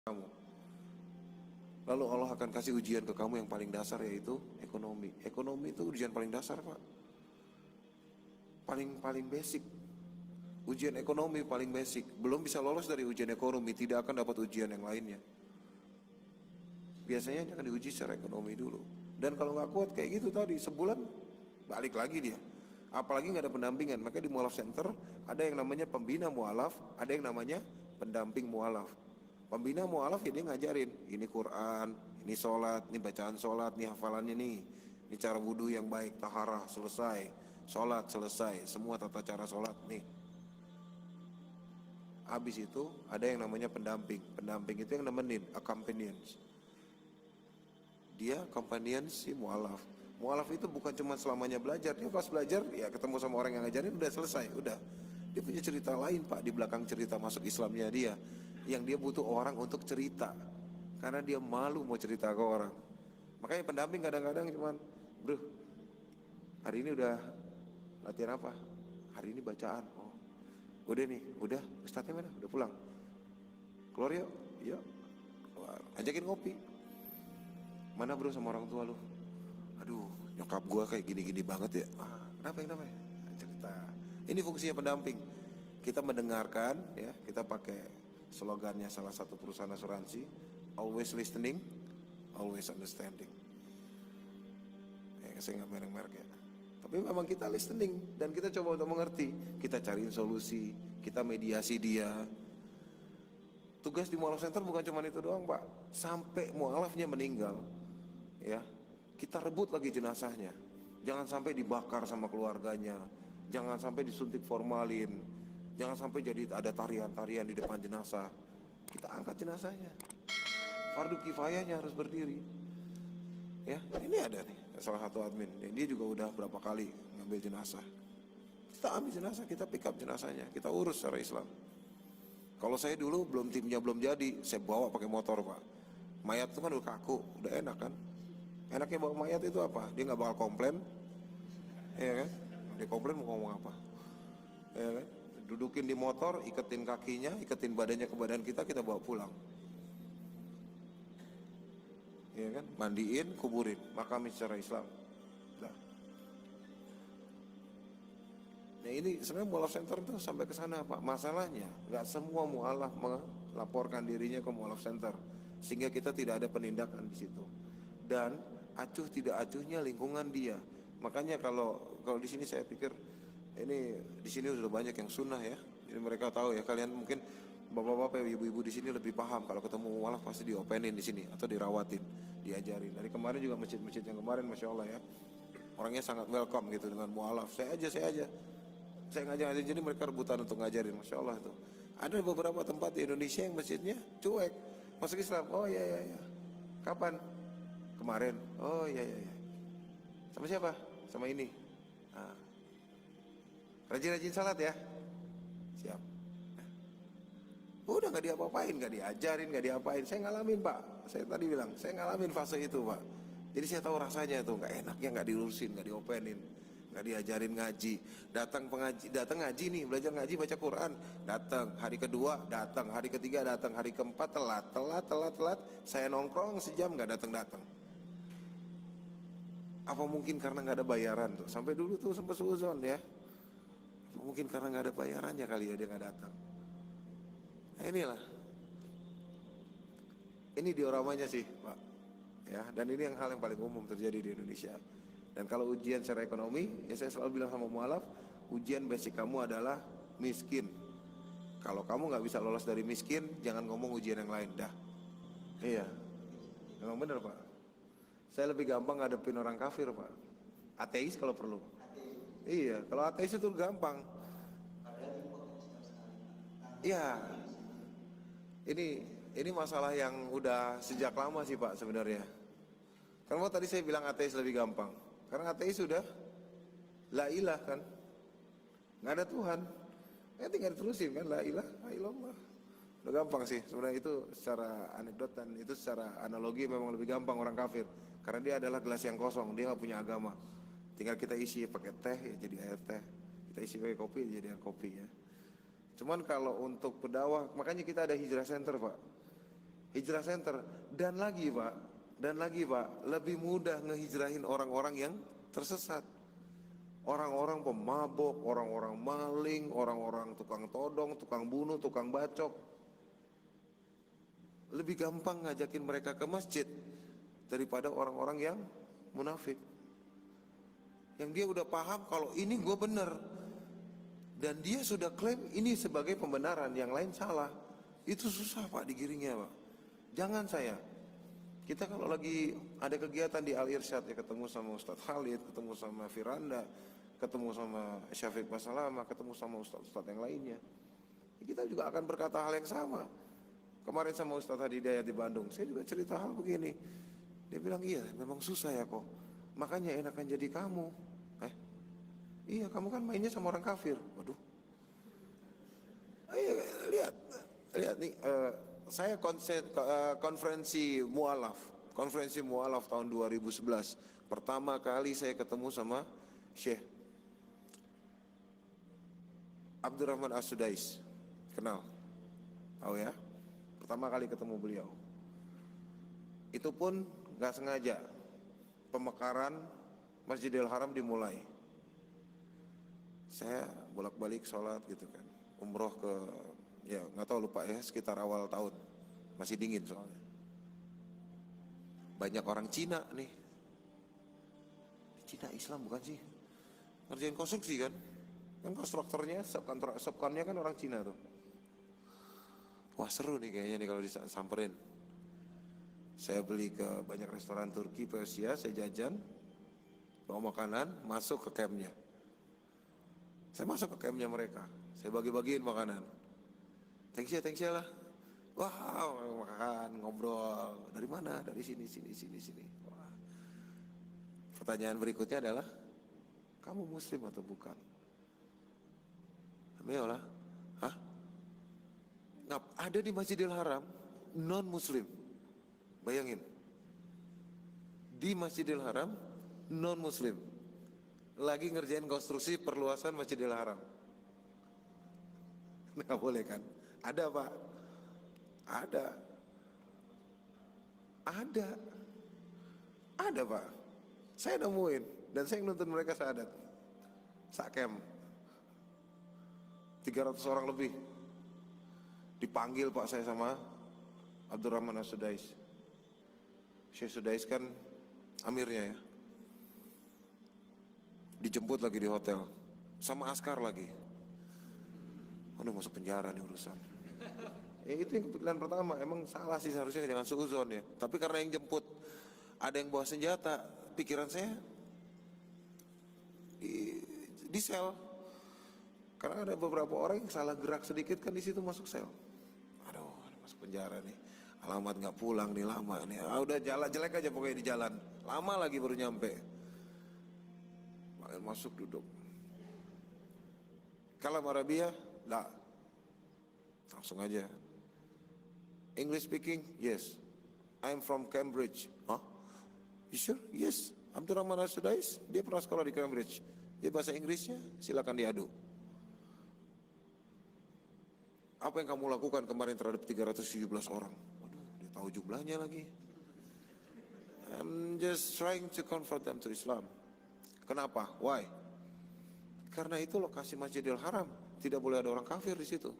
kamu. Lalu Allah akan kasih ujian ke kamu yang paling dasar, yaitu ekonomi. Ekonomi itu ujian paling dasar, Pak. Paling basic. Ujian ekonomi paling basic. Belum bisa lolos dari ujian ekonomi, tidak akan dapat ujian yang lainnya. Biasanya dia akan diuji secara ekonomi dulu. Dan kalau nggak kuat kayak gitu tadi, sebulan balik lagi dia. Apalagi nggak ada pendampingan. Maka di mualaf center ada yang namanya pembina mualaf, ada yang namanya pendamping mualaf. Pembina mualaf ya dia ngajarin, ini Quran, ini sholat, ini bacaan sholat, ini hafalannya nih, ini cara wudhu yang baik, taharah selesai, sholat selesai, semua tata cara sholat nih. Habis itu ada yang namanya pendamping. Pendamping itu yang nemenin, accompanions. Dia companion si mualaf. Mualaf itu bukan cuma selamanya belajar. Dia pas belajar ya ketemu sama orang yang ngajarin udah selesai, udah. Dia punya cerita lain, Pak, di belakang cerita masuk Islamnya dia. Yang dia butuh orang untuk cerita. Karena dia malu mau cerita ke orang. Makanya pendamping kadang-kadang cuman, "Bro, hari ini udah latihan apa? Hari ini bacaan." "Oh, udah nih, udah. Ustadznya mana? Udah pulang. Keluar yuk." "Yuk." Keluar. Ajakin ngopi. "Mana bro sama orang tua lu?" "Aduh, nyokap gua kayak gini-gini banget ya." "Ah, kenapa ya?" Cerita. Ini fungsinya pendamping. Kita mendengarkan, ya, kita pakai slogannya salah satu perusahaan asuransi, always listening, always understanding. Saya nggak merek-merek ya. Tapi memang kita listening dan kita coba untuk mengerti. Kita cariin solusi, kita mediasi dia. Tugas di mualaf center bukan cuma itu doang, Pak. Sampai mualafnya meninggal, ya, kita rebut lagi jenazahnya. Jangan sampai dibakar sama keluarganya, jangan sampai disuntik formalin, jangan sampai jadi ada tarian-tarian di depan jenazah. Kita angkat jenazahnya. Fardu kifayahnya harus berdiri. Ya, ini ada nih salah satu admin. Dia juga udah berapa kali ngambil jenazah. Kita ambil jenazah, kita pick up jenazahnya, kita urus secara Islam. Kalau saya dulu timnya belum jadi, saya bawa pakai motor, Pak. Mayat itu kan udah kaku, udah enak kan. Enaknya bawa mayat itu apa? Dia nggak bakal komplain, ya kan? Dia komplain mau ngomong apa? Ya kan? Dudukin di motor, iketin kakinya, iketin badannya ke badan kita bawa pulang. Ya kan? Mandiin, kuburin, makami secara Islam. Nah ini sebenarnya mualaf center itu sampai ke sana, Pak. Masalahnya nggak semua mualaf melaporkan dirinya ke mualaf center, sehingga kita tidak ada penindakan di situ. Dan acuh tidak acuhnya lingkungan dia. Makanya kalau di sini saya pikir ini di sini sudah banyak yang sunnah ya. Jadi mereka tahu ya, kalian mungkin bapak-bapak, ibu-ibu di sini lebih paham. Kalau ketemu mualaf pasti diopenin di sini atau dirawatin, diajarin. Dari kemarin juga masjid-masjid yang kemarin, masya Allah ya, orangnya sangat welcome gitu dengan mualaf. Saya aja saya ngajar, jadi mereka rebutan untuk ngajarin, masya Allah tuh. Ada beberapa tempat di Indonesia yang masjidnya cuek, masuk Islam. "Oh ya. Kapan?" "Kemarin." "Oh ya. Sama siapa?" "Sama ini." Nah, "Rajin-rajin salat ya." "Siap." Nah, udah nggak diapa-apain, nggak diajarin, nggak diapain. Saya ngalamin, Pak. Saya tadi bilang, saya ngalamin fase itu, Pak. Jadi saya tahu rasanya tuh nggak enaknya, nggak diurusin, nggak diopenin, nggak diajarin ngaji. Datang ngaji nih, belajar ngaji, baca Quran, datang hari kedua, datang hari ketiga, datang hari keempat, telat. Saya nongkrong sejam nggak datang. Apa mungkin karena nggak ada bayaran tuh? Sampai dulu tuh sempat suzon ya. Apa mungkin karena nggak ada bayarannya kali ya dia nggak datang? Nah, inilah, ini dioramanya sih, Pak. Ya, dan ini hal yang paling umum terjadi di Indonesia. Dan kalau ujian secara ekonomi, ya saya selalu bilang sama mualaf, ujian basic kamu adalah miskin. Kalau kamu nggak bisa lolos dari miskin, jangan ngomong ujian yang lain dah. Iya, memang benar, Pak. Saya lebih gampang ngadepin orang kafir, Pak. Ateis kalau perlu. Iya, kalau ateis itu gampang. Iya, ini masalah yang udah sejak lama sih, Pak, sebenarnya. Karena tadi saya bilang ateis lebih gampang. Karena ateis sudah la ilah kan, nggak ada Tuhan. Ya tinggal diterusin kan, la ilaha illallah. Udah gampang sih sebenarnya, itu secara anekdot dan itu secara analogi memang lebih gampang orang kafir. Karena dia adalah gelas yang kosong, dia nggak punya agama. Tinggal kita isi pakai teh ya jadi air teh, kita isi pakai kopi ya jadi air kopi ya. Cuman kalau untuk pedawah, makanya kita ada hijrah center, Pak. Hijrah center. Dan lagi Pak, lebih mudah ngehijrahin orang-orang yang tersesat. Orang-orang pemabok, orang-orang maling, orang-orang tukang todong, tukang bunuh, tukang bacok. Lebih gampang ngajakin mereka ke masjid daripada orang-orang yang munafik. Yang dia udah paham kalau ini gue bener, dan dia sudah klaim ini sebagai pembenaran, yang lain salah. Itu susah Pak digiringnya Pak. Jangan saya. Kita kalau lagi ada kegiatan di Al Irsyad ya, ketemu sama Ustadz Khalid, ketemu sama Firanda, ketemu sama Syafiq Masalama, ketemu sama Ustadz-Ustadz yang lainnya, kita juga akan berkata hal yang sama. Kemarin sama Ustadz Hadidayat di Bandung, saya juga cerita hal begini. Dia bilang, iya memang susah ya kok, makanya enakan jadi kamu. Iya, kamu kan mainnya sama orang kafir. Waduh. Ayo, lihat nih, saya konferensi mualaf tahun 2011. Pertama kali saya ketemu sama Syekh Abdurrahman As-Sudais. Kenal? Tahu ya? Pertama kali ketemu beliau. Itu pun gak sengaja. Pemekaran Masjidil Haram dimulai. Saya bolak-balik sholat gitu kan. Umroh ke, ya nggak tahu, lupa ya, sekitar awal tahun, masih dingin soalnya. Banyak orang Cina nih. Cina Islam bukan sih? Ngerjain konstruksi kan? Kan konstruktornya, subkonnya kan orang Cina tuh. Wah seru nih kayaknya nih kalau disamperin. Saya beli ke banyak restoran Turki, Persia, saya jajan, bawa makanan, masuk ke campnya. Saya masuk ke campnya mereka, saya bagi-bagiin makanan. Thanks ya lah. Wow, makan, ngobrol. Dari mana? Dari sini. Wah. Pertanyaan berikutnya adalah, kamu muslim atau bukan? Ayolah. Hah? Ada di Masjidil Haram non muslim. Bayangin. Di Masjidil Haram non muslim lagi ngerjain konstruksi perluasan Masjidil Haram. Nggak boleh kan? Ada Pak. Ada Pak. Saya nemuin dan saya nuntun mereka syahadat. Sakem 300 orang lebih. Dipanggil Pak saya sama Abdurrahman As-Sudais. Syekh Sudais kan amirnya ya. Dijemput lagi di hotel sama askar lagi. Udah masuk penjara nih urusan. Itu yang pilihan pertama. Emang salah sih, seharusnya jangan suuzon ya. Tapi karena yang jemput ada yang bawa senjata, pikiran saya di sel. Karena ada beberapa orang yang salah gerak sedikit kan di situ masuk sel. Aduh, masuk penjara nih. Alamat nggak pulang nih, lama nih. Udah jalan jelek aja pokoknya di jalan. Lama lagi baru nyampe. Masuk duduk. Kalam Arabia, lah. Langsung aja. English speaking, yes. I'm from Cambridge. Huh? You sure? Yes. Abdurrahman As-Sudais, dia pernah sekolah di Cambridge. Dia bahasa Inggrisnya, silakan diadu. Apa yang kamu lakukan kemarin terhadap 317 orang? Waduh, dia tahu jumlahnya lagi. I'm just trying to convert them to Islam. Kenapa? Why? Karena itu lokasi Masjidil Haram, tidak boleh ada orang kafir di situ.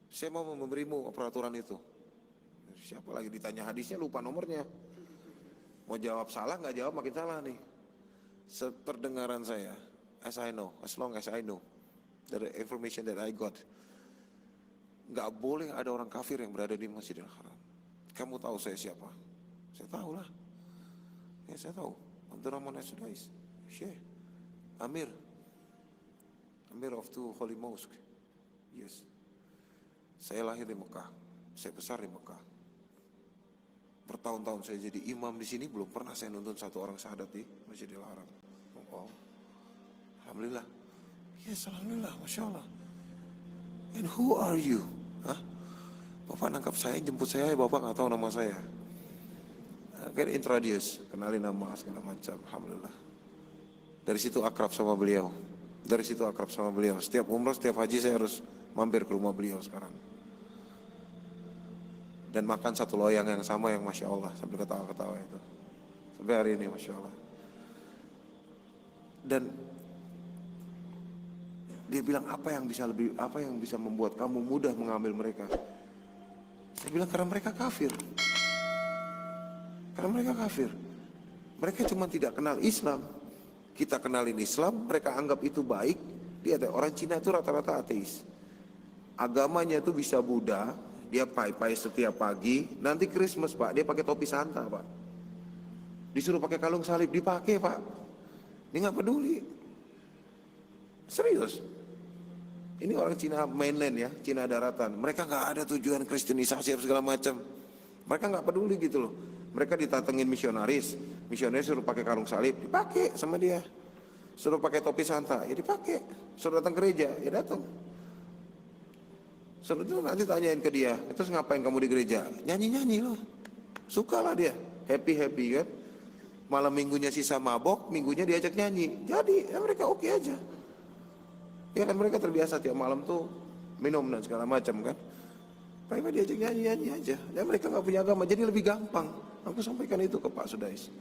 Saya mau memberimu peraturan itu. Siapa lagi ditanya hadisnya lupa nomornya. Mau jawab salah, nggak jawab makin salah nih. Seperdengaran saya, as long as I know, the information that I got, nggak boleh ada orang kafir yang berada di Masjidil Haram. Kamu tahu saya siapa? Saya tahu lah. Ya saya tahu. Abdurrahman As-Sudais. Syekh, Amir of two Holy Mosque. Yes. Saya lahir di Mekah, saya besar di Mekah. Bertahun-tahun saya jadi imam di sini, belum pernah saya nuntun satu orang syahadat di Masjidil Haram. Oh, alhamdulillah. Yes, alhamdulillah, masya Allah. And who are you? Hah? Bapak nangkap saya, jemput saya, bapak nggak tahu nama saya. Kan introduce, kenalin nama segala macam, alhamdulillah. Dari situ akrab sama beliau. Setiap umrah, setiap haji saya harus mampir ke rumah beliau sekarang. dan makan satu loyang yang sama yang Masya Allah sambil ketawa-ketawa itu. Sampai hari ini Masya Allah. Dan dia bilang apa yang bisa membuat kamu mudah mengambil mereka? Saya bilang karena mereka kafir. Karena mereka kafir. Mereka cuma tidak kenal Islam. Kita kenalin Islam, mereka anggap itu baik. Dia orang Cina itu rata-rata ateis. Agamanya itu bisa Buddha, dia pai-pai setiap pagi. Nanti Christmas Pak, dia pakai topi Santa Pak. Disuruh pakai kalung salib, dipakai Pak. Dia nggak peduli. Serius. Ini orang Cina mainland ya, Cina daratan. Mereka nggak ada tujuan kristenisasi segala macam. Mereka nggak peduli gitu loh. Mereka ditatengin misionaris suruh pakai kalung salib, dipakai sama dia. Suruh pakai topi Santa, ya dipakai. Suruh datang gereja, ya datang. Suruh itu nanti tanyain ke dia, terus ngapain kamu di gereja? Nyanyi-nyanyi loh. Sukalah dia, happy-happy kan. Malam minggunya sisa mabok, minggunya diajak nyanyi. Jadi ya mereka oke aja. Ya kan mereka terbiasa tiap malam tuh minum dan segala macam kan. Mereka diajak nyanyi aja. Dan mereka nggak punya agama, jadi lebih gampang. Aku sampaikan itu ke Pak Sudais.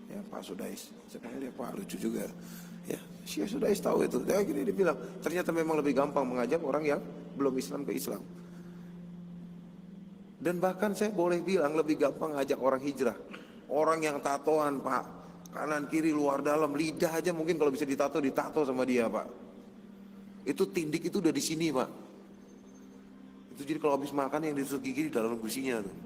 Ya Pak Sudais, sebenarnya dia Pak lucu juga. Ya, Syekh Sudais tahu itu. Dan akhirnya dia bilang, ternyata memang lebih gampang mengajak orang yang belum Islam ke Islam. Dan bahkan saya boleh bilang lebih gampang ngajak orang hijrah. Orang yang tatoan Pak, kanan kiri luar dalam, lidah aja mungkin kalau bisa ditato sama dia Pak. Itu tindik itu udah di sini Pak. Itu jadi kalau habis makan yang ditusuk gigi di dalam gusinya tuh.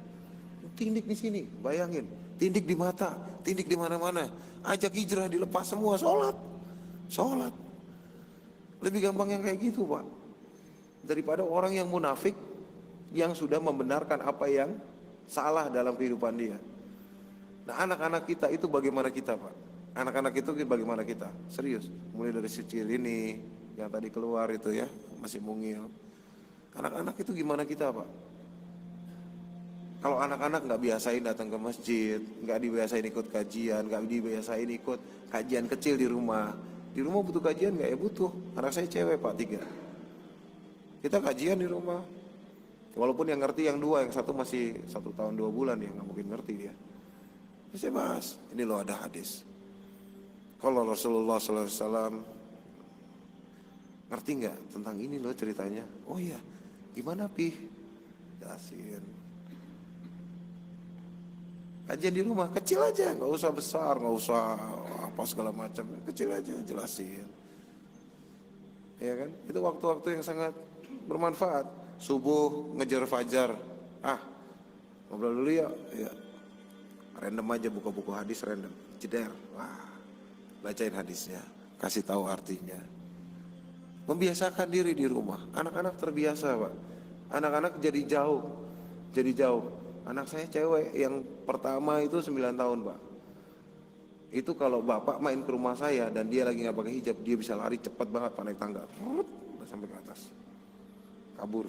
Tindik di sini, bayangin. Tindik di mata, tindik di mana-mana. Ajak hijrah dilepas semua, sholat. Lebih gampang yang kayak gitu Pak. Daripada orang yang munafik yang sudah membenarkan apa yang salah dalam kehidupan dia. Nah anak-anak kita itu bagaimana kita Pak? Anak-anak itu bagaimana kita? Serius, mulai dari kecil ini yang tadi keluar itu ya, masih mungil. Anak-anak itu gimana kita Pak? Kalau anak-anak nggak biasain datang ke masjid, nggak dibiasain ikut kajian, nggak dibiasain ikut kajian kecil di rumah butuh kajian nggak? Ya butuh. Anak saya cewek Pak 3. Kita kajian di rumah. Walaupun yang ngerti yang 2, yang 1 masih 1 tahun 2 bulan ya, nggak mungkin ngerti dia. Terus saya bahas, ini loh ada hadis. Kalau Rasulullah SAW ngerti nggak tentang ini loh ceritanya? Oh iya, gimana Pi? Jelasin. Kajian di rumah kecil aja, nggak usah besar, nggak usah apa segala macam, kecil aja jelasin. Ya kan? Itu waktu-waktu yang sangat bermanfaat. Subuh ngejar fajar, ngobrol dulu ya. Random aja buka buku hadis random, jeder, bacain hadisnya, kasih tahu artinya. Membiasakan diri di rumah. Anak-anak terbiasa Pak. Anak-anak jadi jauh. Anak saya cewek yang pertama itu 9 tahun Pak. Itu kalau bapak main ke rumah saya dan dia lagi nggak pakai hijab, dia bisa lari cepat banget Pak, naik tangga, udah sampai ke atas, kabur.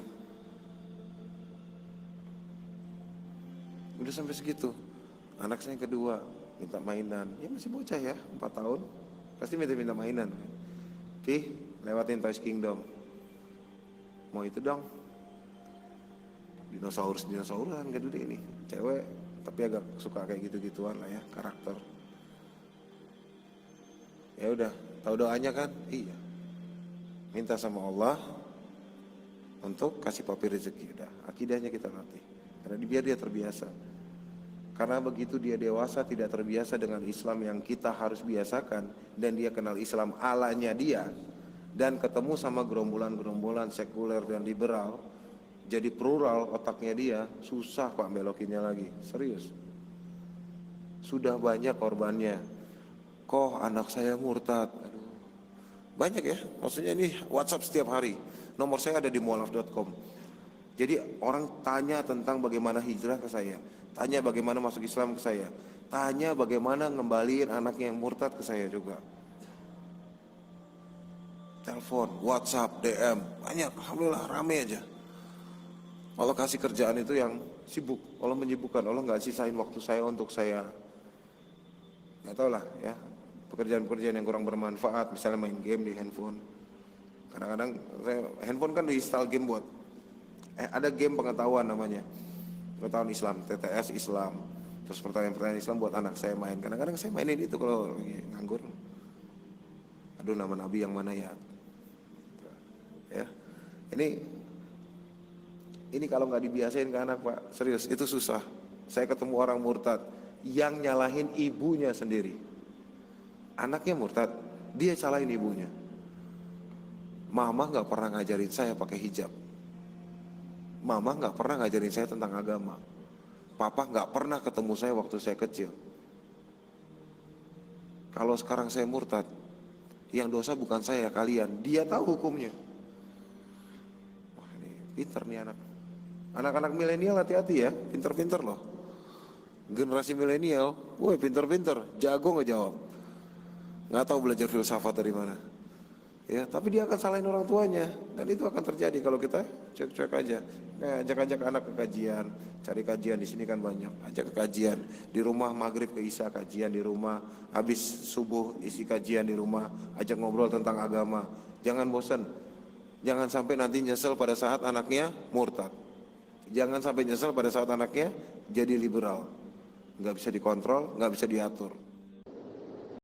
Udah sampai segitu. Anak saya yang kedua minta mainan, ya masih bocah ya, 4 tahun, pasti minta mainan. Lewatin Toys Kingdom, mau itu dong, dinosaurusan gede ini, cewek tapi agak suka kayak gitu-gituan lah ya, karakter. Ya udah, tahu doanya kan? Iya, minta sama Allah untuk kasih papi rezeki. Udah, akidahnya kita latih, karena biar dia terbiasa. Karena begitu dia dewasa tidak terbiasa dengan Islam yang kita harus biasakan, dan dia kenal Islam alanya dia, dan ketemu sama gerombolan-gerombolan sekuler dan liberal, jadi plural otaknya dia, susah Pak belokinnya lagi. Serius, sudah banyak korbannya. Kok anak saya murtad? Aduh, banyak ya, maksudnya ini WhatsApp setiap hari. Nomor saya ada di mualaf.com. Jadi orang tanya tentang bagaimana hijrah ke saya, tanya bagaimana masuk Islam ke saya, tanya bagaimana ngembaliin anaknya yang murtad ke saya juga. Telepon, WhatsApp, DM, banyak, alhamdulillah rame aja. Allah kasih kerjaan itu yang sibuk, Allah menyibukkan, Allah nggak sisain waktu saya untuk saya, nggak tahu lah ya, pekerjaan-pekerjaan yang kurang bermanfaat, misalnya main game di handphone. Kadang-kadang handphone kan di install game buat, ada game pengetahuan namanya. pengetahuan Islam, TTS Islam, terus pertanyaan-pertanyaan Islam buat anak saya main. Kadang-kadang saya mainin itu kalau lagi nganggur. Aduh, nama Nabi yang mana ya? Ya, ini kalau nggak dibiasain ke anak, Pak, serius itu susah. Saya ketemu orang murtad yang nyalahin ibunya sendiri. Anaknya murtad, dia salahin ibunya. Mama nggak pernah ngajarin saya pakai hijab. Mama nggak pernah ngajarin saya tentang agama. Papa nggak pernah ketemu saya waktu saya kecil. Kalau sekarang saya murtad, yang dosa bukan saya, kalian. Dia tahu hukumnya. Wah, ini pinter nih anak. Anak-anak milenial hati-hati ya, pinter-pinter loh. Generasi milenial, woi pinter-pinter, jago ngejawab. Nggak tahu belajar filsafat dari mana. Ya, tapi dia akan salahin orang tuanya, dan itu akan terjadi kalau kita cuek-cuek aja. Ajak-ajak anak ke kajian, cari kajian di sini kan banyak. Ajak ke kajian di rumah, maghrib ke isya kajian di rumah, habis subuh isi kajian di rumah, ajak ngobrol tentang agama. Jangan bosan, jangan sampai nanti nyesel pada saat anaknya murtad. Jangan sampai nyesel pada saat anaknya jadi liberal, nggak bisa dikontrol, nggak bisa diatur.